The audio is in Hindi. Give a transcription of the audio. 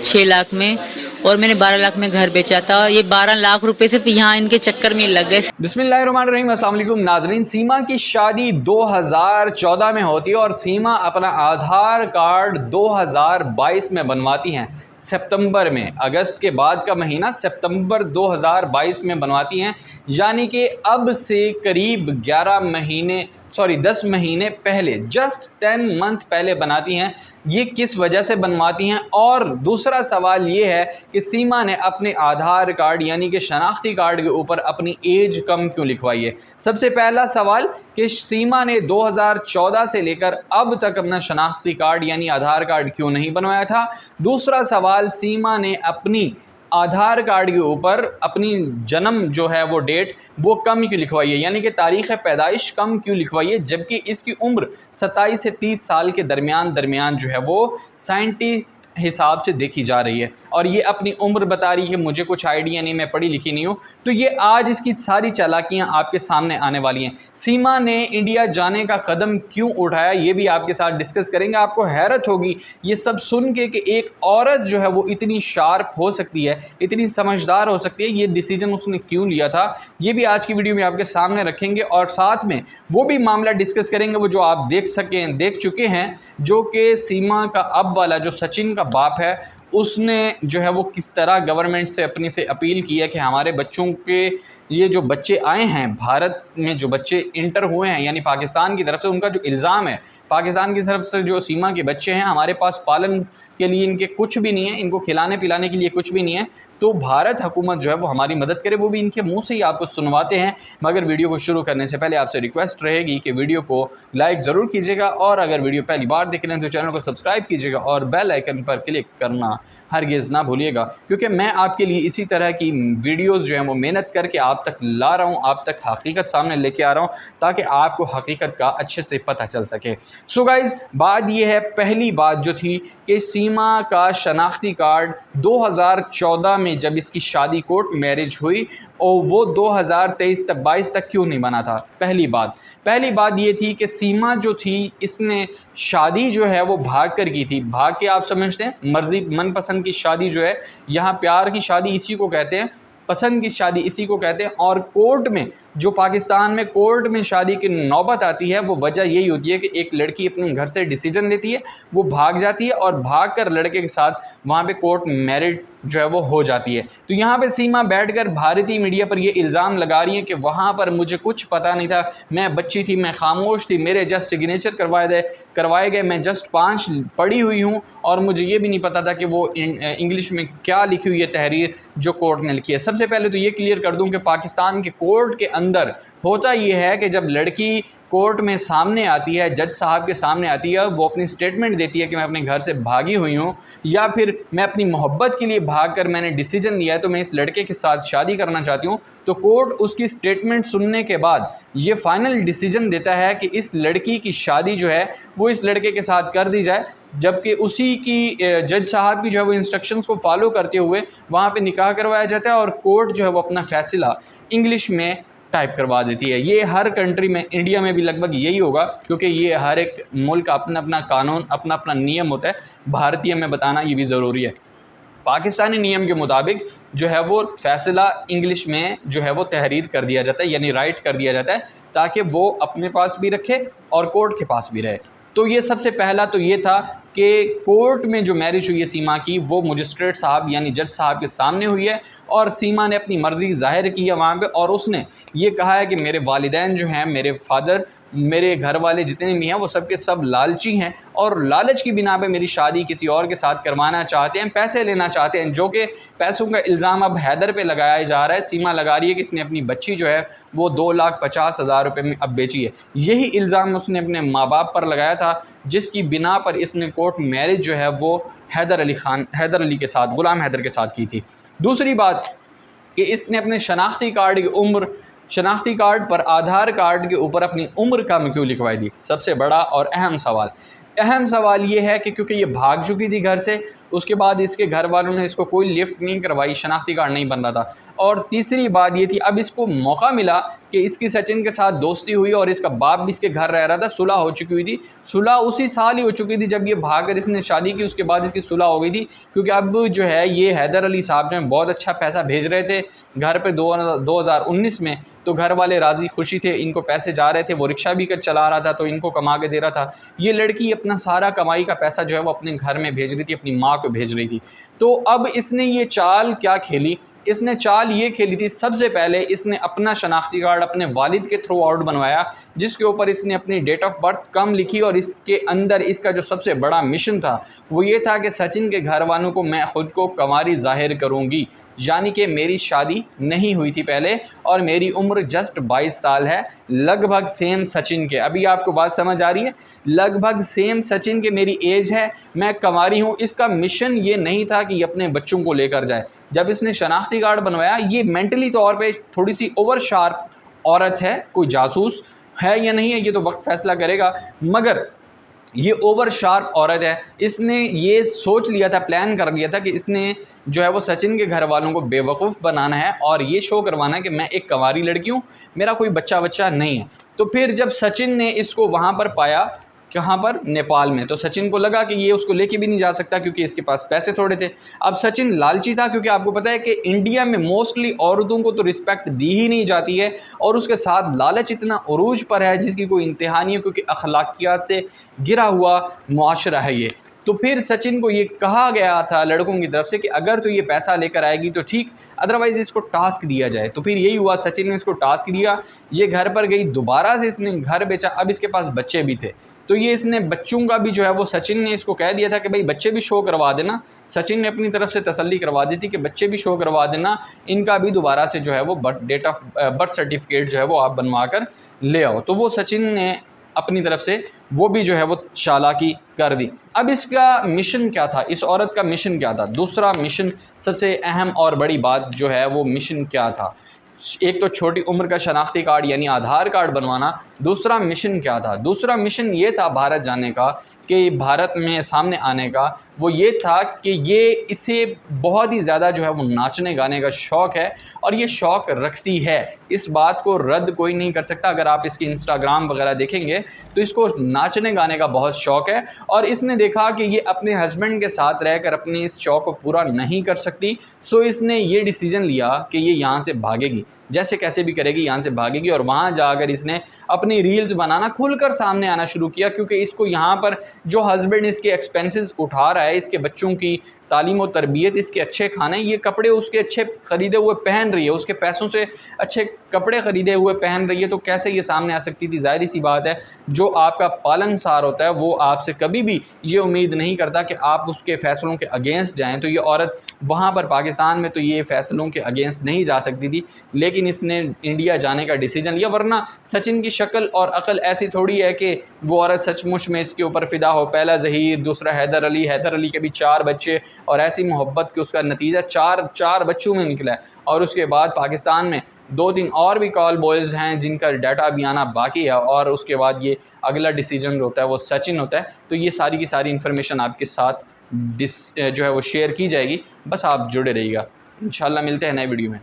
6 लाख में, और मैंने 12 लाख में घर बेचा था। ये 12 लाख रुपए सिर्फ यहाँ इनके चक्कर में लग गए। बिस्मिल्लाहिर्रहमानिर्रहीम, अस्सलाम वालेकुम नाजरीन। सीमा की शादी 2014 में होती है और सीमा अपना आधार कार्ड 2022 में बनवाती हैं। सितंबर में, अगस्त के बाद का महीना सितंबर 2022 में बनवाती हैं, यानी कि अब से करीब 10 महीने पहले, जस्ट 10 मंथ पहले बनाती हैं। ये किस वजह से बनवाती हैं? और दूसरा सवाल ये है कि सीमा ने अपने आधार कार्ड यानी कि शनाख्ती कार्ड के ऊपर अपनी एज कम क्यों लिखवाई है। सबसे पहला सवाल कि सीमा ने 2014 से लेकर अब तक अपना शनाख्ती कार्ड यानी आधार कार्ड क्यों नहीं बनवाया था। दूसरा सवाल, सीमा ने अपनी आधार कार्ड के ऊपर अपनी जन्म जो है वो डेट वो कम क्यों लिखवाई है, यानी कि तारीख़ पैदाइश कम क्यों लिखवाई है, जबकि इसकी उम्र 27 से 30 साल के दरमियान जो है वो साइंटिस्ट हिसाब से देखी जा रही है। और ये अपनी उम्र बता रही है, मुझे कुछ आइडिया नहीं, मैं पढ़ी लिखी नहीं हूँ। तो ये आज इसकी सारी चालाकियाँ आपके सामने आने वाली हैं। सीमा ने इंडिया जाने का कदम क्यों उठाया, ये भी आपके साथ डिस्कस करेंगे। आपको हैरत होगी ये सब सुन के कि एक औरत जो है वो इतनी शार्प हो सकती है, इतनी समझदार हो सकती है। ये डिसीजन उसने क्यों लिया था, ये भी आज की वीडियो में आपके सामने रखेंगे। और साथ में वो भी मामला डिस्कस करेंगे वो जो आप देख चुके हैं, जो कि सीमा का अब वाला जो सचिन का बाप है, उसने जो है वो किस तरह गवर्नमेंट से अपनी से अपील की है कि हमारे बच्चों के, ये जो बच्चे आए हैं भारत में, जो बच्चे इंटर हुए हैं यानी पाकिस्तान की तरफ से, उनका जो इल्ज़ाम है पाकिस्तान की तरफ से, जो सीमा के बच्चे हैं हमारे पास पालन के लिए इनके कुछ भी नहीं है, इनको खिलाने पिलाने के लिए कुछ भी नहीं है, तो भारत हुकूमत जो है वो हमारी मदद करे। वो भी इनके मुंह से ही आपको सुनवाते हैं। मगर वीडियो को शुरू करने से पहले आपसे रिक्वेस्ट रहेगी कि वीडियो को लाइक ज़रूर कीजिएगा, और अगर वीडियो पहली बार देख रहे हैं तो चैनल को सब्सक्राइब कीजिएगा और बेल आइकन पर क्लिक करना हरगिज़ ना भूलिएगा, क्योंकि मैं आपके लिए इसी तरह की वीडियोज़ जो है वो मेहनत करके आप तक ला रहा हूँ, आप तक हकीकत सामने लेके आ रहा हूँ, ताकि आपको हकीकत का अच्छे से पता चल सके। सो गाइज़, बात ये है, पहली बात जो थी कि सीमा का शनाख्ती कार्ड 2014 में जब इसकी शादी कोर्ट मैरिज हुई, और वो 2023 तक 22 तक क्यों नहीं बना था। पहली बात ये थी कि सीमा जो थी, इसने शादी जो है वो भाग कर की थी। भाग के आप समझते हैं, मर्जी मनपसंद की शादी जो है, यहाँ प्यार की शादी इसी को कहते हैं, पसंद की शादी इसी को कहते हैं। और कोर्ट में, जो पाकिस्तान में कोर्ट में शादी की नौबत आती है, वो वजह यही होती है कि एक लड़की अपने घर से डिसीजन लेती है, वो भाग जाती है और भाग कर लड़के के साथ वहाँ पे कोर्ट मैरिज जो है वो हो जाती है। तो यहाँ पे सीमा बैठकर भारतीय मीडिया पर ये इल्ज़ाम लगा रही है कि वहाँ पर मुझे कुछ पता नहीं था, मैं बच्ची थी, मैं खामोश थी, मेरे जस्ट सिग्नेचर करवाए गए, मैं जस्ट 5 पढ़ी हुई हूँ, और मुझे ये भी नहीं पता था कि वो इंग्लिश में क्या लिखी हुई है तहरीर जो कोर्ट ने लिखी है। सबसे पहले तो ये क्लियर कर दूँ कि पाकिस्तान के कोर्ट के अंदर होता ये है कि जब लड़की कोर्ट में सामने आती है, जज साहब के सामने आती है, वो अपनी स्टेटमेंट देती है कि मैं अपने घर से भागी हुई हूँ, या फिर मैं अपनी मोहब्बत के लिए भागकर मैंने डिसीजन लिया है, तो मैं इस लड़के के साथ शादी करना चाहती हूँ, तो कोर्ट उसकी स्टेटमेंट सुनने के बाद ये फाइनल डिसीजन देता है कि इस लड़की की शादी जो है वो इस लड़के के साथ कर दी जाए, जबकि उसी की जज साहब की जो है वो इंस्ट्रक्शंस को फॉलो करते हुए वहाँ पे निकाह करवाया जाता है, और कोर्ट जो है वो अपना फैसला इंग्लिश में टाइप करवा देती है। ये हर कंट्री में, इंडिया में भी लगभग यही होगा, क्योंकि ये हर एक मुल्क का अपना अपना कानून, अपना अपना नियम होता है। भारतीय में बताना ये भी ज़रूरी है। पाकिस्तानी नियम के मुताबिक जो है वो फैसला इंग्लिश में जो है वो तहरीर कर दिया जाता है, यानी राइट कर दिया जाता है, ताकि वो अपने पास भी रखे और कोर्ट के पास भी रहे। तो ये सबसे पहला तो ये था कि कोर्ट में जो मैरिज हुई है सीमा की, वो मजिस्ट्रेट साहब यानी जज साहब के सामने हुई है, और सीमा ने अपनी मर्ज़ी ज़ाहिर की है वहाँ पे, और उसने ये कहा है कि मेरे वालिदैन जो हैं, मेरे फादर, मेरे घर वाले जितने भी हैं, वो सब के सब लालची हैं, और लालच की बिना पे मेरी शादी किसी और के साथ करवाना चाहते हैं, पैसे लेना चाहते हैं, जो कि पैसों का इल्ज़ाम अब हैदर पे लगाया जा रहा है। सीमा लगा रही है कि इसने अपनी बच्ची जो है वो 2,50,000 रुपये में अब बेची है। यही इल्ज़ाम उसने अपने माँ बाप पर लगाया था, जिसकी बिना पर इसने कोर्ट मैरिज जो है वो हैदर अली के साथ, ग़ुलाम हैदर के साथ की थी। दूसरी बात कि इसने अपने शनाख्ती कार्ड की उम्र, शनाख्ती कार्ड पर आधार कार्ड के ऊपर अपनी उम्र कम क्यों लिखवाई दी। सबसे बड़ा और अहम सवाल ये है कि क्योंकि ये भाग चुकी थी घर से, उसके बाद इसके घर वालों ने इसको कोई लिफ्ट नहीं करवाई, शनाख्ती कार्ड नहीं बन रहा था। और तीसरी बात ये थी, अब इसको मौका मिला कि इसकी सचिन के साथ दोस्ती हुई और इसका बाप भी इसके घर रह रहा था, सुलह हो चुकी हुई थी। सुलह उसी साल ही हो चुकी थी जब ये भागकर इसने शादी की, उसके बाद इसकी सुलह हो गई थी। क्योंकि अब जो है ये हैदर अली साहब जो है बहुत अच्छा पैसा भेज रहे थे घर पे 2019 में, तो घर वाले राज़ी खुशी थे, इनको पैसे जा रहे थे, वो रिक्शा भी कर चला रहा था तो इनको कमा के दे रहा था। ये लड़की अपना सारा कमाई का पैसा जो है वो अपने घर में भेज रही थी, अपनी माँ को भेज रही थी। तो अब इसने ये चाल क्या खेली, इसने चाल ये खेली थी, सबसे पहले इसने अपना शनाख्ती कार्ड अपने वालिद के थ्रू आउट बनवाया, जिसके ऊपर इसने अपनी डेट ऑफ बर्थ कम लिखी और इसके अंदर इसका जो सबसे बड़ा मिशन था वो ये था कि सचिन के घर वालों को मैं ख़ुद को कंवारी ज़ाहिर करूँगी, यानी कि मेरी शादी नहीं हुई थी पहले और मेरी उम्र जस्ट 22 साल है, लगभग सेम सचिन के। अभी आपको बात समझ आ रही है, लगभग सेम सचिन के मेरी एज है, मैं कंवारी हूँ। इसका मिशन ये नहीं था कि ये अपने बच्चों को लेकर जाए। जब इसने शनाख्ती कार्ड बनवाया, ये मेंटली तौर पे थोड़ी सी ओवर शार्प औरत है, कोई जासूस है या नहीं है ये तो वक्त फ़ैसला करेगा, मगर ये ओवर शार्प औरत है। इसने ये सोच लिया था, प्लान कर लिया था कि इसने जो है वो सचिन के घर वालों को बेवकूफ़ बनाना है और ये शो करवाना है कि मैं एक कंवारी लड़की हूँ, मेरा कोई बच्चा नहीं है। तो फिर जब सचिन ने इसको वहाँ पर पाया, कहाँ पर, नेपाल में, तो सचिन को लगा कि ये उसको लेके भी नहीं जा सकता क्योंकि इसके पास पैसे थोड़े थे। अब सचिन लालची था क्योंकि आपको पता है कि इंडिया में मोस्टली औरतों को तो रिस्पेक्ट दी ही नहीं जाती है और उसके साथ लालच इतना उरूज पर है जिसकी कोई इंतहा नहीं है, क्योंकि अखलाकियात से गिरा हुआ मुआशरा है ये। तो फिर सचिन को ये कहा गया था लड़कों की तरफ से कि अगर तो ये पैसा लेकर आएगी तो ठीक, अदरवाइज़ इसको टास्क दिया जाए। तो फिर यही हुआ, सचिन ने इसको टास्क दिया, ये घर पर गई, दोबारा से इसने घर बेचा। अब इसके पास बच्चे भी थे तो ये इसने बच्चों का भी जो है वो सचिन ने इसको कह दिया था कि भाई बच्चे भी शो करवा देना। सचिन ने अपनी तरफ से तसल्ली करवा दी थी कि बच्चे भी शो करवा देना, इनका भी दोबारा से जो है वो डेट ऑफ बर्थ सर्टिफिकेट जो है वो आप बनवा कर ले आओ। तो वो सचिन ने अपनी तरफ से वो भी जो है वो चालाकी कर दी। अब इसका मिशन क्या था, इस औरत का मिशन क्या था? दूसरा मिशन, सबसे अहम और बड़ी बात जो है वो मिशन क्या था? एक तो छोटी उम्र का शनाख्ती कार्ड यानी आधार कार्ड बनवाना। दूसरा मिशन क्या था? दूसरा मिशन ये था भारत जाने का, कि भारत में सामने आने का। वो ये था कि ये इसे बहुत ही ज़्यादा जो है वो नाचने गाने का शौक़ है और ये शौक़ रखती है, इस बात को रद्द कोई नहीं कर सकता। अगर आप इसकी इंस्टाग्राम वगैरह देखेंगे तो इसको नाचने गाने का बहुत शौक़ है और इसने देखा कि ये अपने हस्बैंड के साथ रहकर अपने इस शौक़ को पूरा नहीं कर सकती, सो इसने ये डिसीज़न लिया कि ये यहाँ से भागेगी, जैसे कैसे भी करेगी यहाँ से भागेगी। और वहाँ जाकर इसने अपनी रील्स बनाना खुलकर सामने आना शुरू किया, क्योंकि इसको यहाँ पर जो हस्बैंड इसके एक्सपेंसेस उठा रहा है, इसके बच्चों की तालीम और तरबियत, इसके अच्छे खाने, ये कपड़े उसके अच्छे ख़रीदे हुए पहन रही है, उसके पैसों से अच्छे कपड़े ख़रीदे हुए पहन रही है, तो कैसे ये सामने आ सकती थी? ज़ाहिर सी बात है, जो आपका पालनसार होता है वो आपसे कभी भी ये उम्मीद नहीं करता कि आप उसके फ़ैसलों के अगेंस्ट जाएँ। तो ये औरत वहाँ पर पाकिस्तान में तो ये फ़ैसलों के अगेंस्ट नहीं जा सकती थी, लेकिन इसने इंडिया जाने का डिसीजन लिया। वरना सचिन की शक्ल और अकल ऐसी थोड़ी है कि वो औरत सचमुच में इसके ऊपर फ़िदा हो। पहला ज़हीर, दूसरा हैदर अली के भी 4 बच्चे और ऐसी मोहब्बत कि उसका नतीजा चार बच्चों में निकला है। और उसके बाद पाकिस्तान में 2-3 और भी कॉल बॉयज़ हैं जिनका डाटा भी आना बाकी है, और उसके बाद ये अगला डिसीजन होता है वो सचिन होता है। तो ये सारी की सारी इन्फॉर्मेशन आपके साथ जो है वो शेयर की जाएगी, बस आप जुड़े रहिएगा। इंशाल्लाह मिलते हैं नए वीडियो में।